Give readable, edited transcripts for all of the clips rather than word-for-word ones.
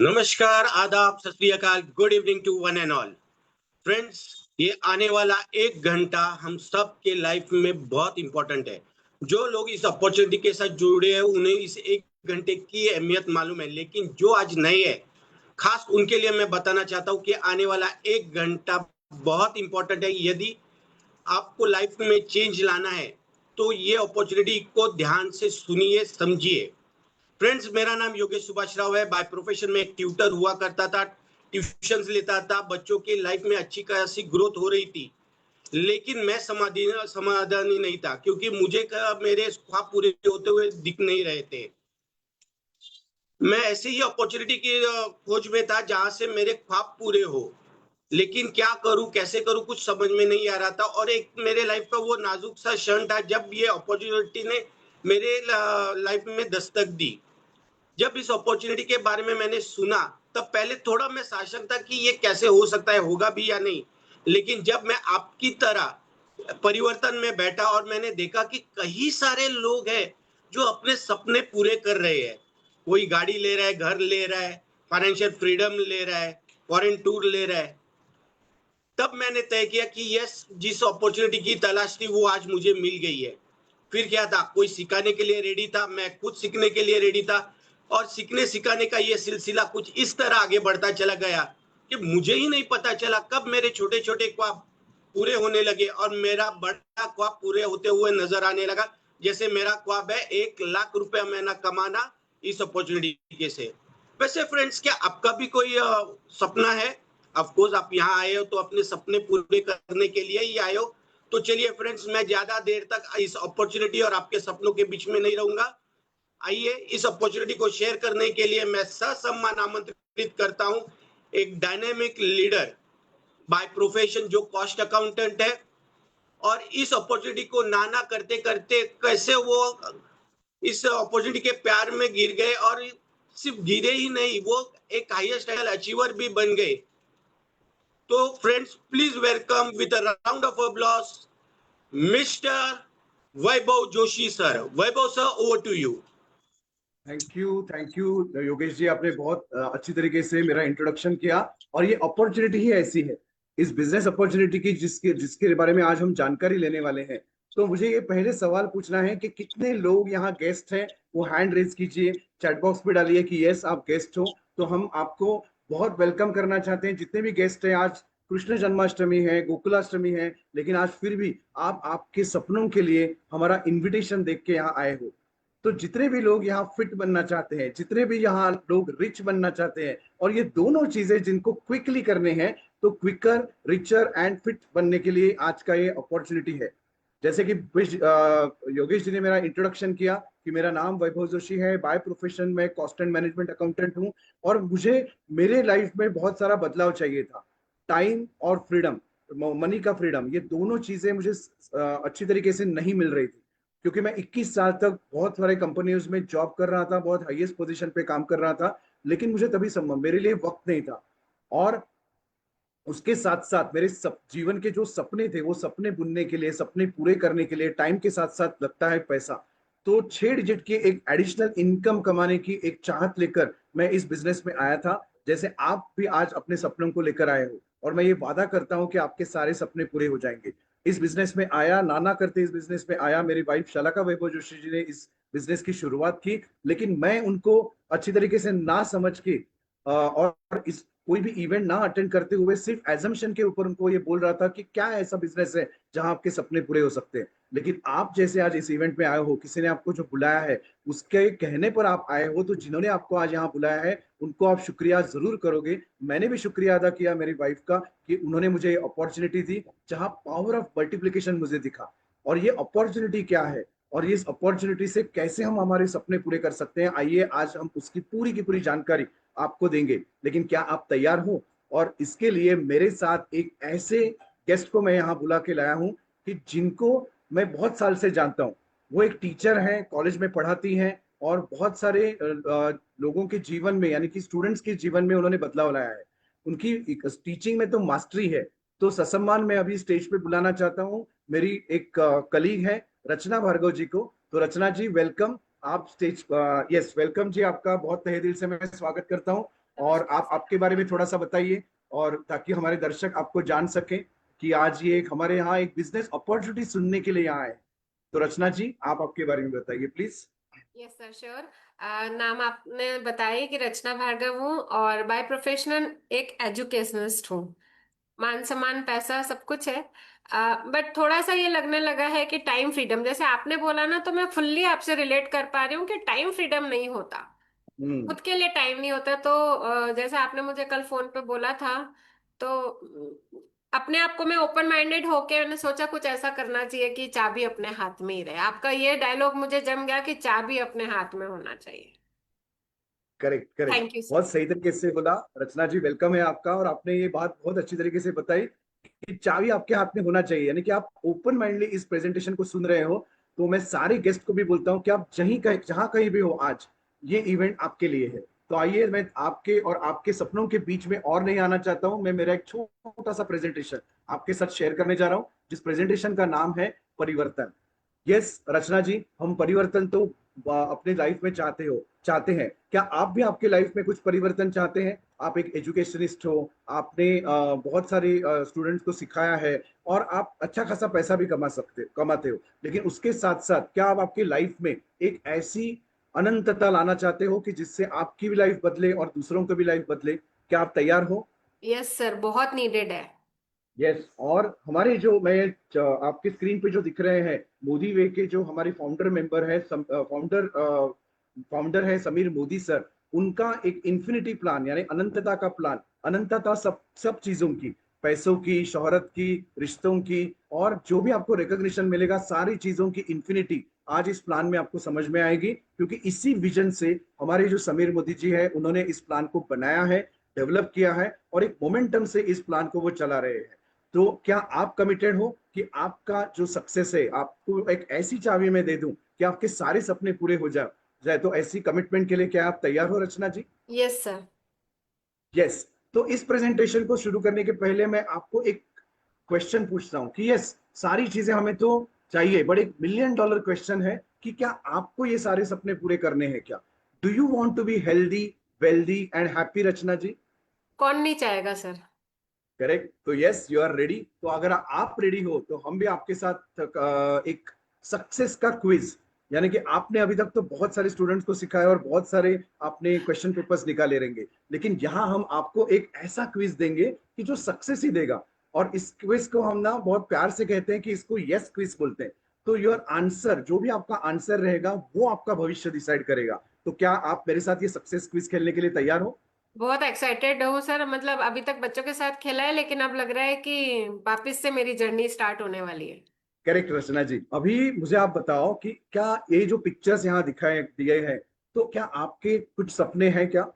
नमस्कार, आदाब, सत श्री अकाल, good evening to one and all. Friends, ये आने वाला 1 घंटा हम सबके लाइफ में बहुत इम्पोर्टेंट है। जो लोग इस अपॉर्चुनिटी के साथ जुड़े हैं, उन्हें इस 1 घंटे की अहमियत मालूम है, लेकिन जो आज नए हैं, खास उनके लिए मैं बताना चाहता हूँ कि आने वाला 1 घंटा बहुत इम्पोर्टेंट है। यदि आपको लाइफ में चेंज लाना है, तो ये अपॉर्चुनिटी को ध्यान से सुनिए, समझिए। फ्रेंड्स, मेरा नाम योगेश सुभाष राव है। बाय प्रोफेशन में एक ट्यूटर हुआ करता था, ट्यूशंस लेता था, बच्चों की लाइफ में अच्छी खासी ग्रोथ हो रही थी। लेकिन मैं समाधानी नहीं था, क्योंकि मुझे मेरे ख्वाब पूरे होते हुए दिख नहीं रहे थे। मैं ऐसी ही अपॉर्चुनिटी की खोज में था जहां से मेरे ख्वाब पूरे हो। लेकिन क्या करूं, कैसे करूं, कुछ समझ में नहीं आ रहा था। और एक मेरे लाइफ का वो नाजुक सा क्षण था जब ये अपॉर्चुनिटी ने मेरे लाइफ में दस्तक दी। जब इस अपॉर्चुनिटी के बारे में मैंने सुना, तब पहले थोड़ा मैं साशंक था कि ये कैसे हो सकता है, होगा भी या नहीं। लेकिन जब मैं आपकी तरह परिवर्तन में बैठा और मैंने देखा कि कई सारे लोग हैं जो अपने सपने पूरे कर रहे हैं। कोई गाड़ी ले रहा है, घर ले रहा है, फाइनेंशियल फ्रीडम ले रहा है, फॉरेन टूर ले रहा है। तब मैंने तय किया कि यस, जिस अपॉर्चुनिटी की तलाश थी वो आज मुझे मिल गई है। फिर क्या था, कोई सिखाने के लिए रेडी था, मैं खुद सीखने के लिए रेडी था। और सीखने सिखाने का ये सिलसिला कुछ इस तरह आगे बढ़ता चला गया कि मुझे ही नहीं पता चला कब मेरे छोटे छोटे ख्वाब पूरे होने लगे और मेरा बड़ा ख्वाब पूरे होते हुए नजर आने लगा। जैसे मेरा ख्वाब है 1 लाख रुपया महीना कमाना इस अपॉर्चुनिटी से। वैसे फ्रेंड्स, क्या आपका भी कोई सपना है? ऑफ कोर्स आप यहाँ आए हो तो अपने सपने पूरे करने के लिए ही आए हो। तो चलिए फ्रेंड्स, मैं ज्यादा देर तक इस अपॉर्चुनिटी और आपके सपनों के बीच में नहीं रहूंगा। आइए, इस अपॉर्चुनिटी को शेयर करने के लिए मैं ससम्मान आमंत्रित करता हूं एक डायनेमिक लीडर, बाय प्रोफेशन, जो कॉस्ट अकाउंटेंट है। और इस अपॉर्चुनिटी को नाना करते करते कैसे वो इस अपॉर्चुनिटी के प्यार में गिर गए, और सिर्फ गिरे ही नहीं, वो एक हाईएस्ट लेवल अचीवर भी बन गए। तो friends, please welcome with a round of applause mister Vaibhav Joshi sir. Vaibhav sir, over to you. Thank you Yogesh ji, आपने बहुत अच्छी तरीके से मेरा इंट्रोडक्शन किया। और ये अपॉर्चुनिटी ही ऐसी है, इस बिजनेस अपॉर्चुनिटी की, जिसके जिसके बारे में आज हम जानकारी लेने वाले हैं। तो मुझे ये पहले सवाल पूछना है कि कितने लोग यहाँ गेस्ट हैं, वो हैंड रेज कीजिए, चैट बॉक्स पे डालिए कि यस आप गेस्ट हो। तो हम आपको बहुत वेलकम करना चाहते हैं। जितने भी गेस्ट हैं, आज कृष्ण जन्माष्टमी है, गोकुलाष्टमी है, लेकिन आज फिर भी आप आपके सपनों के लिए हमारा इन्विटेशन देख के यहाँ आए हो। तो जितने भी लोग यहाँ फिट बनना चाहते हैं, जितने भी यहाँ लोग रिच बनना चाहते हैं, और ये दोनों चीजें जिनको क्विकली करने हैं, तो क्विकर, रिचर एंड फिट बनने के लिए आज का ये अपॉर्चुनिटी है। जैसे कि योगेश जी ने मेरा इंट्रोडक्शन किया कि मेरा नाम वैभव जोशी है, बाय प्रोफेशन में कॉस्ट एंड मैनेजमेंट अकाउंटेंट हूँ। और मुझे मेरे लाइफ में बहुत सारा बदलाव चाहिए था। टाइम और फ्रीडम, मनी का फ्रीडम, ये दोनों चीजें मुझे अच्छी तरीके से नहीं मिल रही थी। क्योंकि मैं 21 साल तक बहुत सारे कंपनीज में जॉब कर रहा था, बहुत हाईएस्ट पोजीशन पे काम कर रहा था, लेकिन मुझे तभी संभव, मेरे लिए वक्त नहीं था। और उसके साथ साथ मेरे जीवन के जो सपने थे, वो सपने बुनने के लिए, सपने पूरे करने के लिए टाइम के साथ साथ लगता है पैसा। तो 6 डिजिट की एक एडिशनल इनकम कमाने की एक चाहत लेकर मैं इस बिजनेस में आया था। जैसे आप भी आज अपने सपनों को लेकर आए हो, और मैं ये वादा करता हूं कि आपके सारे सपने पूरे हो जाएंगे। इस बिजनेस में आया, नाना करते इस बिजनेस में आया, मेरी वाइफ शलाका वैभव जोशी जी ने इस बिजनेस की शुरुआत की। लेकिन मैं उनको अच्छी तरीके से ना समझ के और इस कोई भी इवेंट ना अटेंड करते हुए सिर्फ एजम्पशन के ऊपर उनको ये बोल रहा था कि क्या ऐसा बिजनेस है जहां आपके सपने पूरे हो सकते हैं। लेकिन आप जैसे आज इस इवेंट में आए हो, किसी ने आपको जो बुलाया है, उसके कहने पर आप आए हो, तो जिन्होंने आपको आज यहाँ बुलाया है उनको आप शुक्रिया जरूर करोगे। मैंने भी शुक्रिया अदा किया मेरी वाइफ का कि उन्होंने मुझे अपॉर्चुनिटी दी जहां पावर ऑफ मल्टीप्लीकेशन मुझे दिखा। और ये अपॉर्चुनिटी क्या है, और ये इस अपॉर्चुनिटी से कैसे हम हमारे सपने पूरे कर सकते हैं, आइए आज हम उसकी पूरी की पूरी जानकारी आपको देंगे। लेकिन क्या आप तैयार हो? और इसके लिए मेरे साथ एक ऐसे गेस्ट को मैं यहाँ बुला के लाया हूँ कि जिनको मैं बहुत साल से जानता हूँ। वो एक टीचर हैं, कॉलेज में पढ़ाती हैं, और बहुत सारे लोगों के जीवन में, यानी कि स्टूडेंट्स के जीवन में उन्होंने बदलाव लाया है। उनकी टीचिंग में तो मास्टरी है। तो ससम्मान मैं अभी स्टेज पे बुलाना चाहता हूँ मेरी एक कलीग है, रचना भार्गव जी को। तो रचना जी, वेलकम। आप स्टेज, यस वेलकम जी, आपका बहुत तहे दिल से मैं स्वागत करता हूं। और नमस्कार आप सर। आपके बारे में थोड़ा सा बताइए, और ताकि हमारे दर्शक आपको जान सकें कि आज ये एक हमारे यहाँ एक बिजनेस अपॉर्चुनिटी सुनने के लिए यहाँ है। तो रचना जी, आप आपके बारे में बताइए प्लीज। Yes sir, sure. नाम आपने बताया कि रचना भार्गव हूँ, और बाय प्रोफेशनल एक एजुकेशनिस्ट हूँ। मान सम्मान पैसा सब कुछ है, बट थोड़ा सा ये लगने लगा है कि टाइम फ्रीडम, जैसे आपने बोला ना, तो मैं फुल्ली आपसे रिलेट कर पा रही हूँ कि टाइम फ्रीडम नहीं होता, हम्म। खुद के लिए टाइम नहीं होता। तो जैसे आपने मुझे कल फोन पे बोला था, तो अपने आप को मैं ओपन माइंडेड होके मैंने सोचा कुछ ऐसा करना चाहिए कि चाबी अपने हाथ में ही रहे। आपका ये डायलॉग मुझे जम गया कि चाबी अपने हाथ में होना चाहिए। Correct correct. Thank you sir. बहुत सही तरीके से बोला रचना जी, वेलकम है आपका। और आपने ये बात बहुत अच्छी तरीके से बताई कि चाबी आपके हाथ में होना चाहिए, यानी कि आप ओपन माइंडली इस प्रेजेंटेशन को सुन रहे हो। तो मैं सारे गेस्ट को भी बोलता हूँ कि आप जहाँ कहीं भी हो आज, ये इवेंट आपके लिए है। तो आइए, मैं आपके और आपके सपनों के बीच में और नहीं आना चाहता हूँ। मैं मेरा एक छोटा सा प्रेजेंटेशन आपके साथ शेयर करने जा रहा हूँ, जिस प्रेजेंटेशन का नाम है परिवर्तन। यस रचना जी, हम परिवर्तन तो अपने लाइफ में चाहते हैं। क्या आप भी आपके लाइफ में कुछ परिवर्तन चाहते हैं? आप एक एजुकेशनिस्ट हो, आपने बहुत सारे स्टूडेंट्स को सिखाया है, और आप अच्छा खासा पैसा भी कमाते हो। लेकिन उसके साथ साथ क्या आप आपकी लाइफ में एक ऐसी अनंतता लाना चाहते हो कि जिससे आपकी भी लाइफ बदले और दूसरों की भी लाइफ बदले? क्या आप तैयार हो? यस सर, बहुत नीडेड है। यस। और हमारे जो आपके स्क्रीन पे जो दिख रहे हैं, मोदी वे के जो हमारे फाउंडर है समीर मोदी सर। उनका एक इन्फिनिटी प्लान, यानी अनंतता का प्लान, अनंतता सब सब चीजों की, पैसों की, शोहरत की, रिश्तों की, और जो भी आपको रिकॉग्निशन मिलेगा, सारी चीजों की इन्फिनिटी आज इस प्लान में आपको समझ में आएगी। क्योंकि इसी विजन से हमारे जो समीर मोदी जी है, उन्होंने इस प्लान को बनाया है, डेवलप किया है, और एक मोमेंटम से इस प्लान को वो चला रहे हैं। तो क्या आप कमिटेड हो कि आपका जो सक्सेस है, आपको एक ऐसी चाबी मैं दे दूं कि आपके सारे सपने पूरे हो जाए? तो ऐसी कमिटमेंट के लिए क्या आप तैयार हो Rachna ji? Yes sir. Yes. तो इस प्रेजेंटेशन को शुरू करने के पहले मैं आपको एक क्वेश्चन पूछता हूँ कि यस, सारी चीजें हमें तो चाहिए, बट एक मिलियन डॉलर क्वेश्चन है कि क्या आपको ये सारे सपने पूरे करने हैं क्या? Do you want to be healthy, wealthy and happy Rachna ji? कौन नहीं चाहेगा सर। करेक्ट। तो यस, यू आर रेडी। तो अगर आप रेडी हो तो हम भी आपके साथ एक सक्सेस का क्विज, यानी कि आपने अभी तक तो बहुत सारे स्टूडेंट्स को सिखाया और बहुत सारे आपने क्वेश्चन पेपर्स निकाले रहेंगे, लेकिन यहाँ हम आपको एक ऐसा क्विज देंगे कि जो सक्सेस ही देगा। और इस क्विज को हम ना बहुत प्यार से कहते हैं कि इसको यस क्विज बोलते हैं। तो योर आंसर, जो भी आपका आंसर रहेगा, वो आपका भविष्य डिसाइड करेगा। तो क्या आप मेरे साथ ये सक्सेस क्विज खेलने के लिए तैयार हो? बहुत एक्साइटेड हूँ सर, मतलब अभी तक बच्चों के साथ खेला है, लेकिन अब लग रहा है कि वापस से मेरी जर्नी स्टार्ट होने वाली है। करेक्ट रचना जी। अभी मुझे आप बताओ कि क्या ये जो पिक्चर्स यहाँ दिखाए दिए हैं, तो क्या आपके कुछ सपने हैं क्या?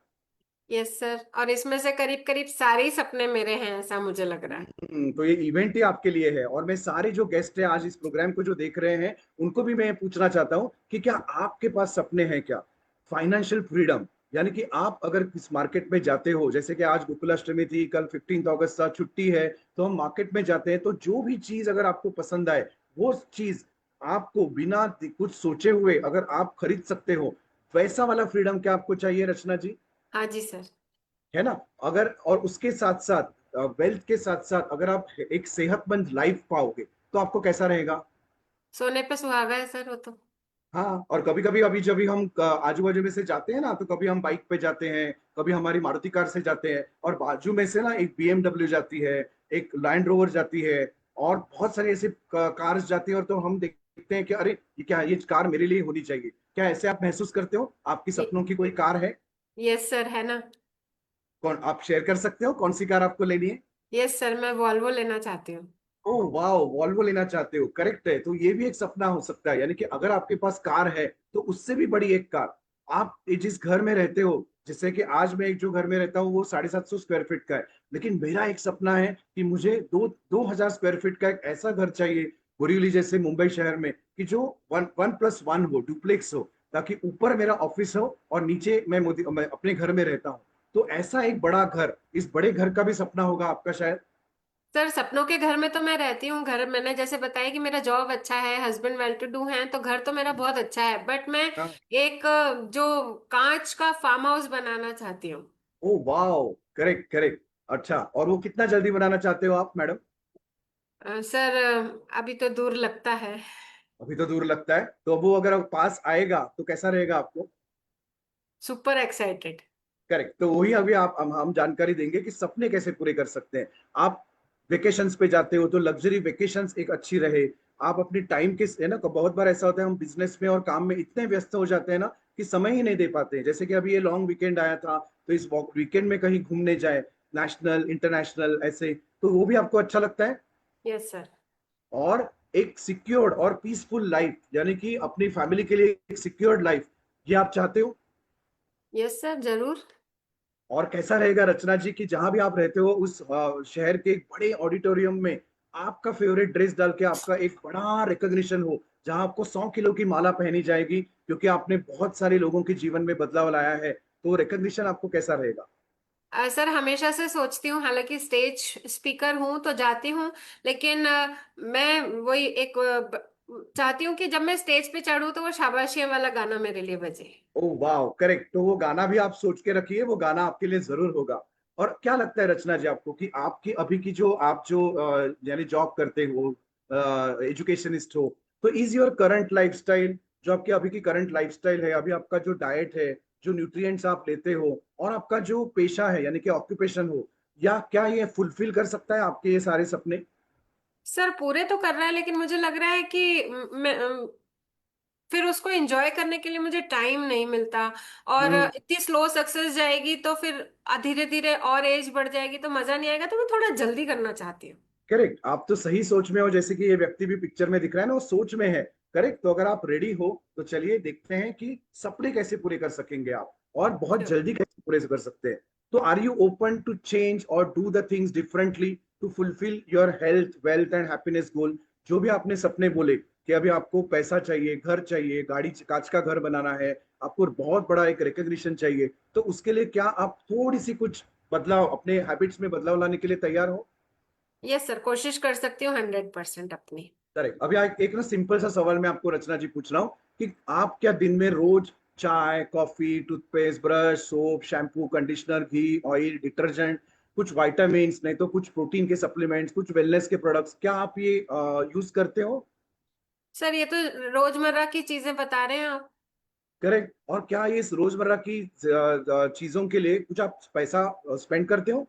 यस सर, और इसमें से करीब करीब सारे ही सपने मेरे हैं, ऐसा मुझे लग रहा है। तो ये इवेंट ही आपके लिए है। और मैं सारे जो गेस्ट हैं आज इस प्रोग्राम को जो देख रहे हैं, उनको भी मैं पूछना चाहता हूँ कि क्या आपके पास सपने हैं क्या? फाइनेंशियल फ्रीडम, यानी कि आप अगर इस मार्केट में जाते हो, जैसे कि आज गोकुलाष्टमी थी, कल 15 अगस्त था, छुट्टी है, तो हम मार्केट में जाते हैं, तो जो भी चीज अगर आपको पसंद आए, वो चीज आपको बिना कुछ सोचे हुए अगर आप खरीद सकते हो, वैसा वाला फ्रीडम क्या आपको चाहिए रचना जी? हाँ जी सर। है ना? अगर और उसके साथ साथ वेल्थ के साथ साथ अगर आप एक सेहतमंद लाइफ पाओगे, तो आपको कैसा रहेगा? सोने पे सुहागा है सर वो तो। हाँ। और कभी कभी अभी जब भी हम आजू बाजू में से जाते हैं ना, तो कभी हम बाइक पे जाते हैं, कभी हमारी मारुति कार से जाते हैं, और बाजू में से ना एक BMW जाती है, एक लैंड रोवर जाती है, और बहुत सारी ऐसे कार्स जाती है, और तो हम देखते हैं कि अरे ये क्या है, ये कार मेरे लिए होनी चाहिए। क्या ऐसे आप महसूस करते हो? आपकी सपनों की कोई कार है? यस सर, है ना। कौन, आप शेयर कर सकते हो कौन सी कार आपको लेनी है? यस सर, मैं वॉल्वो लेना चाहती हूँ। ओह वाह, वॉल्वो लेना चाहते हो, करेक्ट है। तो ये भी एक सपना हो सकता है, यानी कि अगर आपके पास कार है, तो उससे भी बड़ी एक कार। आप जिस घर में रहते हो, जैसे कि आज मैं एक जो घर में रहता हूँ वो 750 स्क्वायर फीट का है, लेकिन मेरा एक सपना है कि मुझे 2000 स्क्वायर फीट का एक ऐसा घर चाहिए, बोरीवली जैसे मुंबई शहर में, कि जो 1+1 हो, डुप्लेक्स हो, ताकि ऊपर मेरा ऑफिस हो और नीचे मैं अपने घर में रहता हूँ। तो ऐसा एक बड़ा घर, इस बड़े घर का भी सपना होगा आपका शायद। सर सपनों के घर में तो मैं रहती हूँ। घर मैंने जैसे बताया कि मेरा जॉब अच्छा है, हस्बैंड वेल टू डू है, तो घर तो मेरा बहुत अच्छा है, बट मैं हाँ। एक जो कांच का फार्म हाउस बनाना चाहती हूँ। Oh wow, correct correct. अच्छा, और वो कितना जल्दी बनाना चाहते हो आप मैडम? सर अभी तो दूर लगता है। अभी तो दूर लगता है, तो वो अगर पास आएगा तो कैसा रहेगा आपको? Super excited. करेक्ट, तो वही अभी आप हम जानकारी देंगे कि सपने कैसे पूरे कर सकते हैं। आप वेकेशंस पे जाते हो तो लग्जरी वेकेशंस एक अच्छी रहे। आप अपने टाइम के, है ना, बहुत बार ऐसा होता है हम बिजनेस में और काम में इतने व्यस्त हो जाते हैं ना कि समय ही नहीं दे पाते हैं। जैसे कि अभी ये लॉन्ग वीकेंड आया था, तो इस वीकेंड में कहीं घूमने जाए, नेशनल इंटरनेशनल ऐसे, तो वो भी आपको अच्छा लगता है। Yes sir. और एक सिक्योर्ड और पीसफुल लाइफ, यानी कि अपनी फैमिली के लिए एक सिक्योर्ड लाइफ, ये आप चाहते हो। यस सर जरूर। और कैसा रहेगा रचना जी कि जहां भी आप रहते हो उस शहर के एक बड़े ऑडिटोरियम में आपका फेवरेट ड्रेस डाल के आपका एक बड़ा रिकॉग्निशन हो, जहां आपको 100 किलो की माला पहनी जाएगी क्योंकि आपने बहुत सारे लोगों के जीवन में बदलाव लाया है, तो रिकॉग्निशन आपको कैसा रहेगा? सर हमेशा से सोचती हूँ, हालांकि स्टेज स्पीकर हूँ तो जाती हूँ, लेकिन मैं वही एक चाहती हूँ कि जब मैं स्टेज पे चढ़ूँ तो वो शाबाशी वाला गाना मेरे लिए बजे। ओ वाह, करेक्ट, तो वो गाना भी आप सोच के रखिए, वो गाना आपके लिए जरूर होगा। और क्या लगता है रचना जी आपको कि आपकी अभी की जो आप जो यानी जॉब करते हो, एजुकेशनिस्ट हो, तो इज योर करंट लाइफस्टाइल, जो आपकी अभी की करंट लाइफस्टाइल है, अभी आपका जो डाइट है, जो न्यूट्रिएंट्स आप लेते हो, और आपका जो पेशा है यानी कि ऑक्यूपेशन हो, या क्या ये फुलफिल कर सकता है आपके ये सारे सपने? सर पूरे तो कर रहा है, लेकिन मुझे लग रहा है कि मैं फिर उसको एंजॉय करने के लिए मुझे टाइम नहीं मिलता। और हम्म। इतनी स्लो सक्सेस जाएगी तो फिर धीरे धीरे और एज बढ़ जाएगी तो मजा नहीं आएगा, तो मैं थोड़ा जल्दी करना चाहती हूँ। करेक्ट, आप तो सही सोच में हो, जैसे कि ये व्यक्ति भी पिक्चर में दिख रहा है ना, वो सोच में है। करेक्ट, तो अगर आप रेडी हो तो चलिए देखते हैं कि सपने कैसे पूरे कर सकेंगे आप, और बहुत जल्दी कैसे पूरे कर सकते हैं। तो are you open to change और do the things differently to fulfil your health wealth and happiness goal? जो भी आपने सपने बोले कि अभी आपको पैसा चाहिए, घर चाहिए, गाड़ी, कांच का घर बनाना है, आपको बहुत बड़ा एक रिकग्निशन चाहिए, तो उसके लिए क्या आप थोड़ी सी कुछ बदलाव, अपने हैबिट्स में बदलाव लाने के लिए तैयार हो? यस सर, कोशिश कर सकती हूँ 100% अपनी। करेक्ट, अभी एक ना सिंपल सा सवाल मैं आपको रचना जी पूछ रहा हूँ कि आप क्या दिन में रोज चाय, coffee, toothpaste, brush, soap, shampoo, conditioner, घी, ऑयल, डिटर्जेंट, कुछ वाइटामिन, नहीं तो कुछ प्रोटीन के सप्लीमेंट्स, कुछ वेलनेस के प्रोडक्ट्स, क्या आप ये यूज करते हो? सर ये तो रोजमर्रा की चीजें बता रहे हैं आप। करेक्ट, और क्या ये इस रोजमर्रा की चीजों के लिए कुछ आप पैसा स्पेंड करते हो?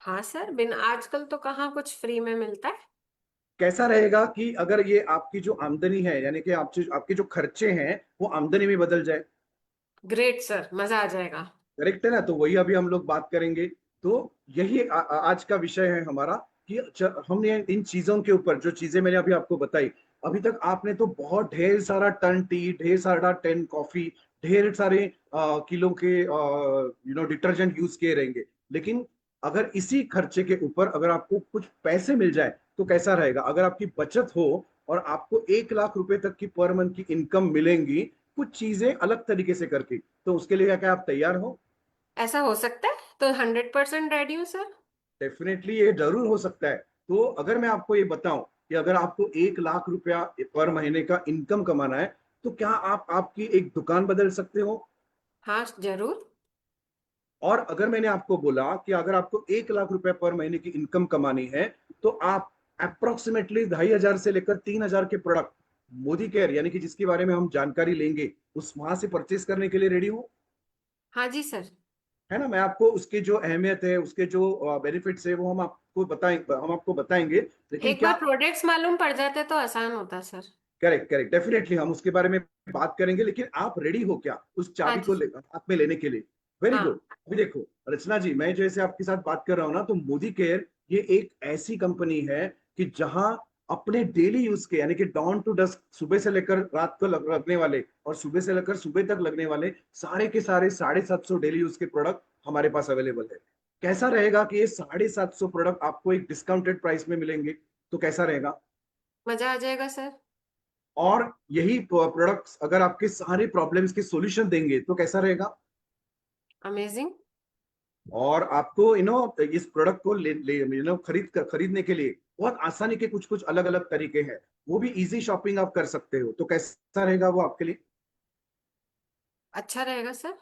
हाँ सर, बिन आजकल तो कहाँ कुछ फ्री में मिलता है। कैसा रहेगा कि अगर ये आपकी जो आमदनी है, यानी कि आपके जो खर्चे हैं वो आमदनी में बदल जाए? ग्रेट सर, मजा आ जाएगा। करेक्ट है ना, तो वही अभी हम लोग बात करेंगे। तो यही आज का विषय है हमारा कि हमने इन चीजों के ऊपर, जो चीजें मैंने अभी आपको बताई, अभी तक आपने तो बहुत ढेर सारा टन टी, ढेर सारा टन कॉफी, ढेर सारे किलो के डिटर्जेंट यूज किए रहेंगे, लेकिन अगर इसी खर्चे के ऊपर अगर आपको कुछ पैसे मिल जाए तो कैसा रहेगा? अगर आपकी बचत हो और आपको 1 लाख रुपए तक की पर मंथ की इनकम मिलेंगी, कुछ चीजें अलग तरीके से करके, तो उसके लिए क्या आप तैयार हो? ऐसा हो सकता है तो 100% रेडी हूँ सर। डेफिनेटली ये जरूर हो सकता है। तो अगर मैं आपको ये बताऊं कि अगर आपको 1 लाख रुपया पर महीने का इनकम कमाना है, तो क्या आप आपकी एक दुकान बदल सकते हो? हाँ जरूर। और अगर मैंने आपको बोला कि अगर आपको 1 लाख रुपया पर महीने की इनकम कमानी है, तो आप अप्रोक्सीमेटली 2,500 से लेकर 3,000 के प्रोडक्ट मोदी केयर, यानी कि जिसके बारे में हम जानकारी लेंगे, उस वहां से परचेस करने के लिए रेडी हो? हाँ जी सर। है ना, मैं आपको उसकी जो अहमियत है, उसके जो बेनिफिट्स है, वो हम आपको बताएंगे। लेकिन एक क्या, बार प्रोडक्ट्स मालूम पड़ जाते तो आसान होता सर। करेक्ट करेक्ट, डेफिनेटली हम उसके बारे में बात करेंगे, लेकिन आप रेडी हो क्या उस हाँ चाबी जी को सर। हाथ में लेने के लिए? Very good. हाँ। अभी देखो रचना जी, मैं जैसे आपके साथ बात कर रहा हूँ ना, तो मोदी केयर ये एक ऐसी कंपनी है कि जहां अपने डेली यूज के, यानी कि डॉन टू डस्क, सुबह से लेकर रात को लगने वाले और सुबह से लेकर सुबह तक लगने वाले सारे के सारे 750 डेली यूज के प्रोडक्ट हमारे पास अवेलेबल है। कैसा रहेगा कि ये 750 प्रोडक्ट आपको एक डिस्काउंटेड प्राइस में मिलेंगे? तो कैसा रहेगा? मजा आ जाएगा सर। और यही प्रोडक्ट्स अगर आपके सारे प्रॉब्लम्स के सॉल्यूशन देंगे तो कैसा रहेगा? अमेजिंग। और आपको इस प्रोडक्ट को खरीदने के लिए बहुत आसानी के कुछ कुछ अलग अलग तरीके हैं, वो भी इजी शॉपिंग आप कर सकते हो, तो कैसा रहेगा वो आपके लिए? अच्छा रहेगा सर।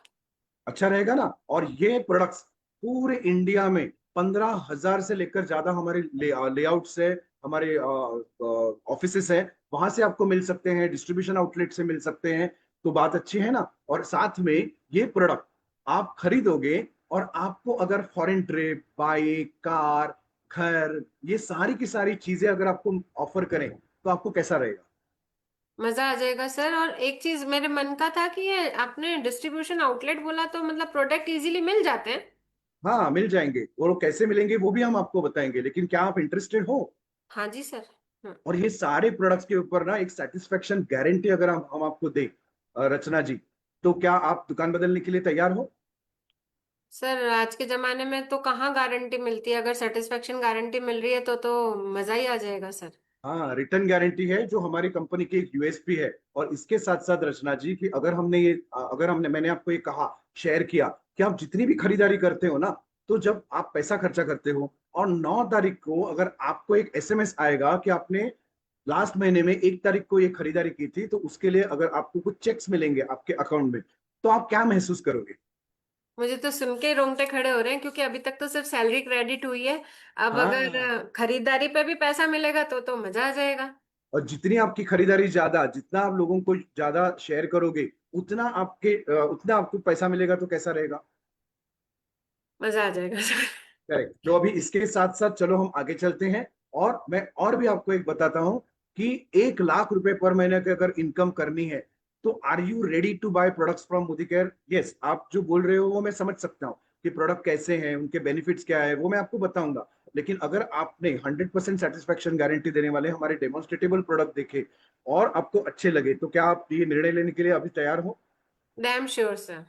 अच्छा रहेगा ना। और ये प्रोडक्ट्स पूरे इंडिया में 15,000 से लेकर ज्यादा हमारे लेआउट्स है, हमारे ऑफिसेस है, वहां से आपको मिल सकते हैं, डिस्ट्रीब्यूशन आउटलेट से मिल सकते हैं। तो बात अच्छी है ना। और साथ में ये प्रोडक्ट आप खरीदोगे और आपको अगर फॉरेन ट्रिप, बाइक, कार, घर, ये सारी की सारी चीजें अगर आपको ऑफर करें तो आपको कैसा रहेगा? मजा आ जाएगा सर। और एक चीज मेरे मन का था कि ये आपने डिस्ट्रीब्यूशन आउटलेट बोला, तो मतलब प्रोडक्ट इजीली मिल जाते हैं? हाँ, मिल जाएंगे, और वो कैसे मिलेंगे वो भी हम आपको बताएंगे, लेकिन क्या आप इंटरेस्टेड हो? हाँ जी सर। और ये सारे प्रोडक्ट्स के ऊपर ना एक सेटिस्फेक्शन गारंटी अगर हम आपको दे, रचना जी, तो क्या आप दुकान बदलने के लिए तैयार हो? सर आज के जमाने में तो कहाँ गारंटी मिलती है, अगर सेटिस्फेक्शन गारंटी मिल रही है तो मजा ही आ जाएगा सर। हाँ, रिटर्न गारंटी है जो हमारी कंपनी की एक यूएसपी है। और इसके साथ साथ रचना जी, कि अगर मैंने आपको ये कहा, शेयर किया कि आप जितनी भी खरीदारी करते हो ना, तो जब आप पैसा खर्चा करते हो और 9 तारीख को अगर आपको एक एसएमएस आएगा कि आपने लास्ट महीने में 1 तारीख को ये खरीदारी की थी, तो उसके लिए अगर आपको कुछ चेक्स मिलेंगे आपके अकाउंट में, तो आप क्या महसूस करोगे? मुझे तो सुन के ही रोंगटे खड़े हो रहे हैं, क्योंकि अभी तक तो सिर्फ सैलरी क्रेडिट हुई है। अब अगर हाँ, खरीदारी पे भी पैसा मिलेगा तो मजा आ जाएगा। और जितनी आपकी खरीदारी ज्यादा, जितना आप लोगों को ज्यादा शेयर करोगे, उतना आपको पैसा मिलेगा, तो कैसा रहेगा? मजा आ जाएगा सर। करेक्ट। तो अभी इसके साथ साथ चलो हम आगे चलते हैं। और मैं और भी आपको एक बताता हूं कि 1 लाख रुपए पर महीने की अगर इनकम करनी है, तो are you ready to buy products from Modi Care? Yes, आप जो बोल रहे हो वो मैं समझ सकता हूँ कि प्रोडक्ट कैसे हैं, उनके बेनिफिट्स क्या है, वो मैं आपको बताऊंगा। लेकिन अगर आपने 100% सेटिस्फेक्शन गारंटी देने वाले हमारे डेमोन्स्ट्रेटेबल प्रोडक्ट देखे और आपको अच्छे लगे, तो क्या आप ये निर्णय लेने के लिए अभी तैयार हो? Damn sure sir.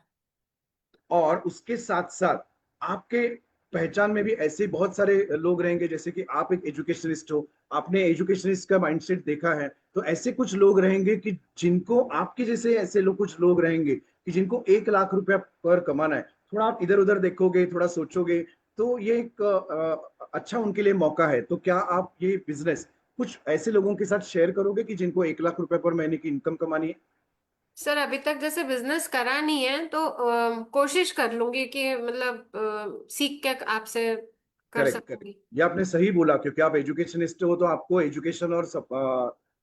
और उसके साथ साथ आपके पहचान में भी ऐसे बहुत सारे लोग रहेंगे, जैसे कि आप एक एजुकेशनिस्ट हो, आपने एजुकेशनिस्ट का माइंडसेट देखा है, तो ऐसे कुछ लोग रहेंगे कि जिनको आपके जैसे ऐसे लोग कुछ लोग रहेंगे कि जिनको 1 लाख रुपया पर कमाना है। थोड़ा आप इधर उधर देखोगे, थोड़ा सोचोगे, तो ये एक अच्छा उनके लिए मौका है। तो क्या आप ये बिजनेस कुछ ऐसे लोगों के साथ शेयर करोगे कि जिनको 1 लाख रुपए पर महीने की इनकम कमानी है? सर अभी तक जैसे बिजनेस करा नहीं है, तो कोशिश कर लूंगी कि मतलब सीख के आपसे कर करेक्ट, करेक्ट। सकूंगी। ये आपने सही बोला, क्योंकि आप एजुकेशनिस्ट हो, तो आपको एजुकेशन और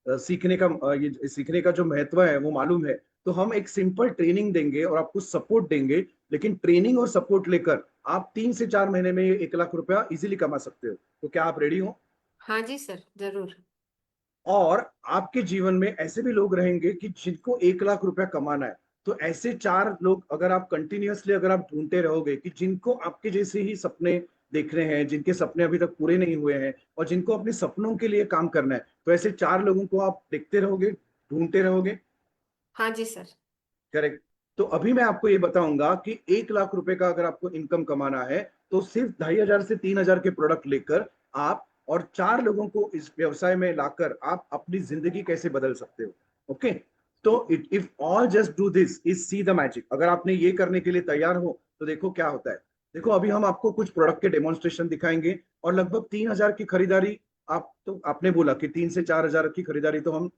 ये सीखने का जो महत्व है वो मालूम है। तो हम एक सिंपल ट्रेनिंग देंगे और आपको सपोर्ट देंगे, लेकिन ट्रेनिंग और सपोर्ट लेकर आप 3 से 4 महीने में 1 लाख रुपया इजीली कमा सकते हो। तो क्या आप रेडी हो? हाँ जी सर, जरूर। और आपके जीवन में ऐसे भी लोग रहेंगे कि जिनको 1 लाख रुपया कमाना है। तो ऐसे 4 लोग अगर आप कंटिन्यूअसली अगर आप ढूंढते रहोगे कि जिनको आपके जैसे ही सपने देख रहे हैं, जिनके सपने अभी तक पूरे नहीं हुए हैं और जिनको अपने सपनों के लिए काम करना है, तो ऐसे 4 लोगों को आप देखते रहोगे, ढूंढते रहोगे। हाँ जी सर। करेक्ट। तो अभी मैं आपको ये बताऊंगा कि 1 लाख रुपए का अगर आपको इनकम कमाना है, तो सिर्फ 2,500 से 3,000 के प्रोडक्ट लेकर आप और 4 लोगों को इस व्यवसाय में लाकर आप अपनी जिंदगी कैसे बदल सकते हो। ओके। तो if all just do this is see the magic, अगर आपने ये करने के लिए तैयार हो, तो देखो क्या होता है। देखो, अभी हम आपको कुछ प्रोडक्ट के डेमोन्स्ट्रेशन दिखाएंगे और लगभग 3,000 की खरीदारी, आपने बोला कि 3 से 4 हजार की खरीदारी तो हम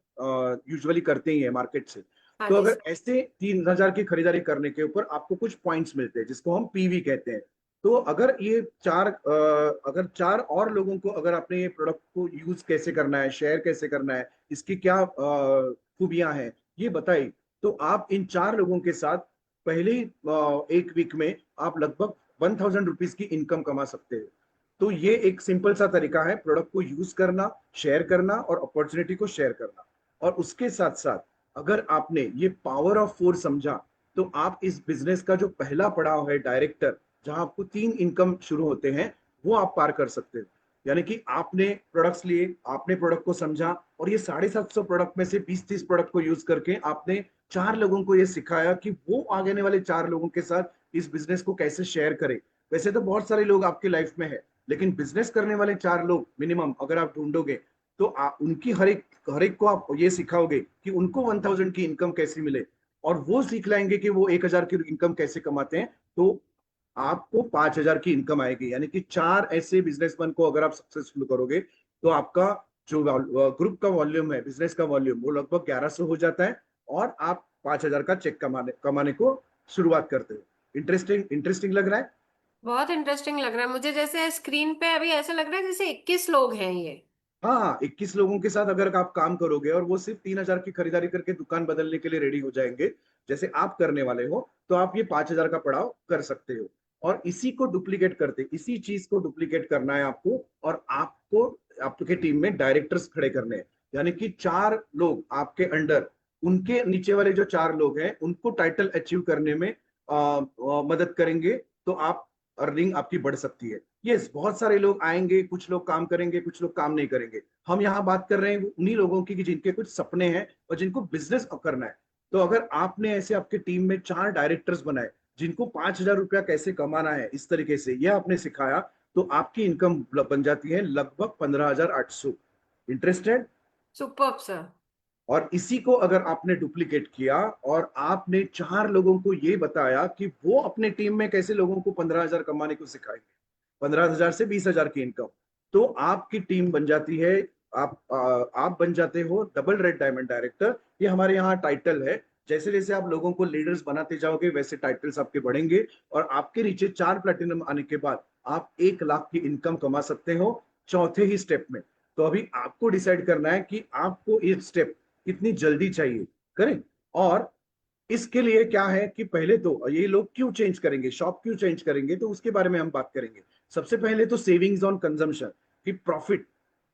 यूजुअली करते ही है मार्केट से। हाँ तो जी अगर सर। ऐसे 3,000 की खरीदारी करने के ऊपर आपको कुछ पॉइंट्स मिलते हैं, जिसको हम पीवी कहते हैं। तो अगर 4 और लोगों को अगर आपने ये प्रोडक्ट को यूज कैसे करना है, शेयर कैसे करना है, इसकी क्या खूबियां हैं, ये बताई, तो आप इन 4 लोगों के साथ पहले ही 1 वीक में आप लगभग 1,000 रुपीज की इनकम कमा सकते हैं। तो ये एक सिंपल सा तरीका है प्रोडक्ट को यूज करना, शेयर करना और अपॉर्चुनिटी को शेयर करना। और उसके साथ साथ अगर आपने ये पावर ऑफ 4 समझा, तो आप इस बिजनेस का जो पहला पड़ाव है डायरेक्टर, जहां आपको 3 इनकम शुरू होते हैं, वो आप पार कर सकते हो। यानी कि आपने प्रोडक्ट्स लिए, आपने प्रोडक्ट को समझा, और ये 750 प्रोडक्ट में से 20-30 प्रोडक्ट को यूज करके आपने 4 लोगों को ये सिखाया कि वो आगे वाले 4 लोगों के साथ इस बिजनेस को कैसे शेयर करें। वैसे तो बहुत सारे लोग आपके लाइफ में है, लेकिन बिजनेस करने वाले 4 लोग मिनिमम अगर आप ढूंढोगे, तो उनकी हर एक को आप ये सिखाओगे कि उनको 1,000 की इनकम कैसे मिले, और वो सीख लाएंगे कि वो 1,000 की इनकम कैसे कमाते हैं। तो आपको 5,000 की इनकम आएगी। यानी कि 4 ऐसे बिजनेसमैन को अगर आप सक्सेसफुल करोगे, तो आपका जो ग्रुप का वॉल्यूम है, बिजनेस का वॉल्यूम, वो लगभग 1,100 हो जाता है, और आप 5,000 का चेक कमाने कमाने को शुरुआत करते हो। इंटरेस्टिंग इंटरेस्टिंग लग रहा है? बहुत इंटरेस्टिंग लग रहा है मुझे, जैसे स्क्रीन पे अभी ऐसा लग रहा है जैसे 21 लोग हैं ये। हाँ, 21 लोगों के साथ अगर आप काम करोगे और वो सिर्फ 3,000 की खरीदारी करके दुकान बदलने के लिए रेडी हो जाएंगे, जैसे आप करने वाले हो, तो आप ये 5,000 का पड़ाव कर सकते हो। और इसी को डुप्लीकेट करते, इसी चीज को डुप्लीकेट करना है आपको। और आपको आपके टीम में डायरेक्टर्स खड़े करने हैं, यानी कि 4 लोग आपके अंडर, उनके नीचे वाले जो 4 लोग हैं उनको टाइटल अचीव करने में मदद करेंगे। तो आप अर्निंग आपकी बढ़ सकती है। यस, बहुत सारे लोग आएंगे, कुछ लोग काम करेंगे, कुछ लोग काम नहीं करेंगे। हम यहाँ बात कर रहे हैं उन्हीं लोगों की कि जिनके कुछ सपने हैं और जिनको बिजनेस करना है। तो अगर आपने ऐसे आपके टीम में 4 डायरेक्टर्स बनाए जिनको 5,000 रुपया कैसे कमाना है इस तरीके से यह आपने सिखाया, तो आपकी इनकम बन जाती है लगभग 15,800। इंटरेस्टेड? Superb sir. और इसी को अगर आपने डुप्लीकेट किया और आपने 4 लोगों को ये बताया कि वो अपने टीम में कैसे लोगों को 15,000 कमाने को सिखाएंगे, 15,000 से 20,000 की इनकम, तो आपकी टीम बन जाती है। आप बन जाते हो डबल रेड डायमंड डायरेक्टर। ये हमारे यहाँ टाइटल है। जैसे जैसे आप लोगों को लीडर्स बनाते जाओगे वैसे टाइटल्स आपके बढ़ेंगे, और आपके नीचे 4 प्लेटिनम आने के बाद आप 1,00,000 की इनकम कमा सकते हो चौथे ही स्टेप में। तो अभी आपको डिसाइड करना है कि आपको ये स्टेप कितनी जल्दी चाहिए, करें। और इसके लिए क्या है कि पहले तो ये लोग क्यों चेंज करेंगे, शॉप क्यों चेंज करेंगे, तो उसके बारे में हम बात करेंगे। सबसे पहले तो सेविंग्स ऑन कंजम्पशन की प्रॉफिट।